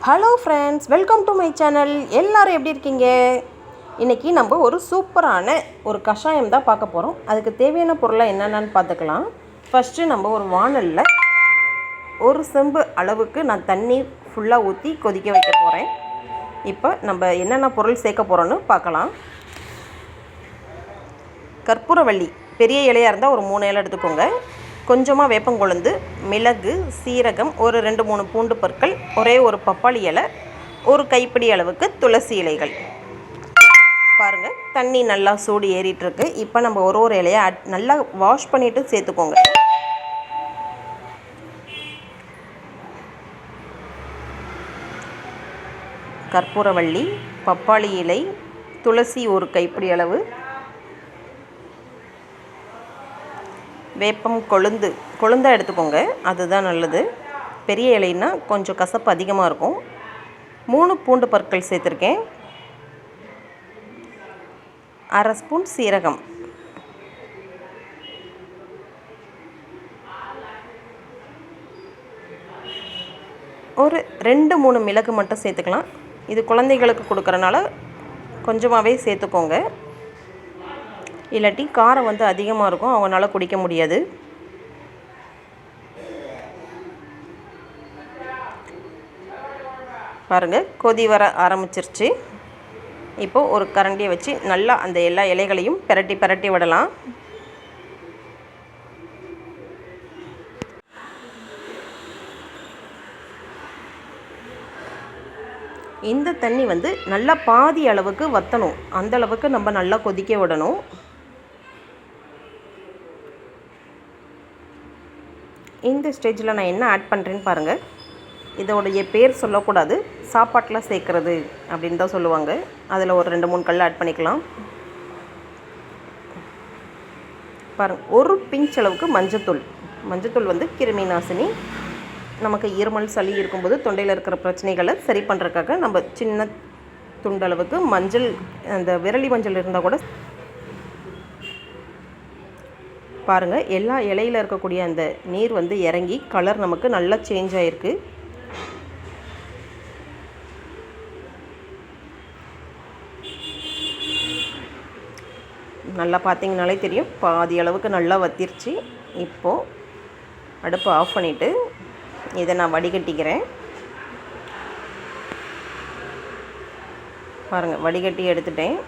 Hello friends, welcome to my channel. எல்லோரும் எப்படி இருக்கீங்க? இன்றைக்கி நம்ம ஒரு சூப்பரான ஒரு கஷாயம் தான் பார்க்க போகிறோம். அதுக்கு தேவையான பொருளை என்னென்னு பார்த்துக்கலாம். ஃபஸ்ட்டு நம்ம ஒரு வாணலில் ஒரு செம்பு அளவுக்கு நான் தண்ணி ஃபுல்லாக ஊற்றி கொதிக்க வைக்க போகிறேன். இப்போ நம்ம என்னென்ன பொருள் சேர்க்க போகிறோன்னு பார்க்கலாம். கற்பூரவள்ளி பெரிய இலையாக இருந்தால் ஒரு 3 இலை எடுத்துக்கோங்க. கொஞ்சமாக வேப்பங்கொழுந்து, மிளகு, சீரகம், ஒரு 2-3 பூண்டு பற்கள், ஒரே ஒரு பப்பாளி இலை, ஒரு கைப்பிடி அளவுக்கு துளசி இலைகள். பாருங்கள், தண்ணி நல்லா சூடு ஏறிட்டுருக்கு. இப்போ நம்ம ஒரு இலையை நல்லா வாஷ் பண்ணிவிட்டு சேர்த்துக்கோங்க. கற்பூரவள்ளி, பப்பாளி இலை, துளசி ஒரு கைப்பிடி அளவு, வேப்பம் கொழுந்தை எடுத்துக்கோங்க, அதுதான் நல்லது. பெரிய இலைன்னா கொஞ்சம் கசப்பு அதிகமாக இருக்கும். 3 பூண்டு பற்கள் சேர்த்துருக்கேன். 1/2 ஸ்பூன் சீரகம், ஒரு 2-3 மிளகு மட்டும் சேர்த்துக்கலாம். இது குழந்தைகளுக்கு கொடுக்குறனால கொஞ்சமாகவே சேர்த்துக்கோங்க. இல்லாட்டி காரம் அதிகமாக இருக்கும், அவங்களால குடிக்க முடியாது. பாருங்கள், கொதி வர ஆரம்பிச்சிருச்சு. இப்போது ஒரு கரண்டியை வச்சு நல்லா அந்த எல்லா இலைகளையும் பிரட்டி விடலாம். இந்த தண்ணி நல்லா பாதி அளவுக்கு வற்றணும். அந்த அளவுக்கு நம்ம நல்லா கொதிக்க விடணும். இந்த ஸ்டேஜில் நான் என்ன ஆட் பண்ணுறேன்னு பாருங்கள். இதோடைய பேர் சொல்லக்கூடாது, சாப்பாட்டில் சேர்க்குறது அப்படின்னு தான் சொல்லுவாங்க. அதில் ஒரு 2-3 கல் ஆட் பண்ணிக்கலாம். பாருங்கள், ஒரு பிஞ்ச் அளவுக்கு மஞ்சத்தூள் கிருமி நாசினி. நமக்கு இருமல் சளி இருக்கும்போது தொண்டையில் இருக்கிற பிரச்சனைகளை சரி பண்ணுறதுக்காக நம்ம சின்ன துண்டளவுக்கு மஞ்சள், அந்த விரலி மஞ்சள் இருந்தால் கூட. பாருங்கள், எல்லா இலையில் இருக்கக்கூடிய அந்த நீர் இறங்கி கலர் நமக்கு நல்லா சேஞ்ச் ஆகிருக்கு. நல்லா பார்த்தீங்கனாலே தெரியும், பாதி அளவுக்கு நல்லா வத்திருச்சு. இப்போது அடுப்பு ஆஃப் பண்ணிவிட்டு இதை நான் வடிகட்டிக்கிறேன். பாருங்கள், வடிகட்டி எடுத்துட்டேன்.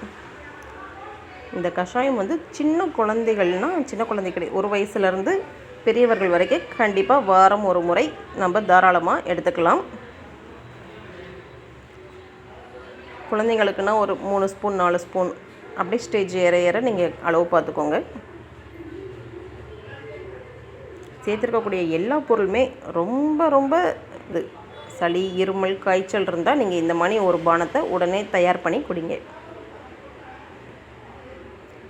இந்த கஷாயம் சின்ன குழந்தைகள் 1 வயசுலேருந்து பெரியவர்கள் வரைக்கும் கண்டிப்பாக வாரம் ஒரு முறை நம்ம தாராளமாக எடுத்துக்கலாம். குழந்தைங்களுக்குன்னா ஒரு 3 ஸ்பூன் 4 ஸ்பூன் அப்படி ஸ்டேஜ் ஏற நீங்கள் அளவு பார்த்துக்கோங்க. சேர்த்துருக்கக்கூடிய எல்லா பொருளுமே ரொம்ப சளி, இருமல், காய்ச்சல் இருந்தால் நீங்கள் இந்த மாதிரி ஒரு பானத்தை உடனே தயார் பண்ணி குடிங்க.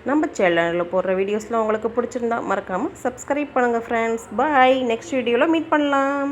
நம்ம சேனலில் போடுற வீடியோஸ்லாம் உங்களுக்கு பிடிச்சிருந்தா மறக்காமல் சப்ஸ்கிரைப் பண்ணுங்கள் ஃப்ரெண்ட்ஸ். பாய், நெக்ஸ்ட் வீடியோவில் மீட் பண்ணலாம்.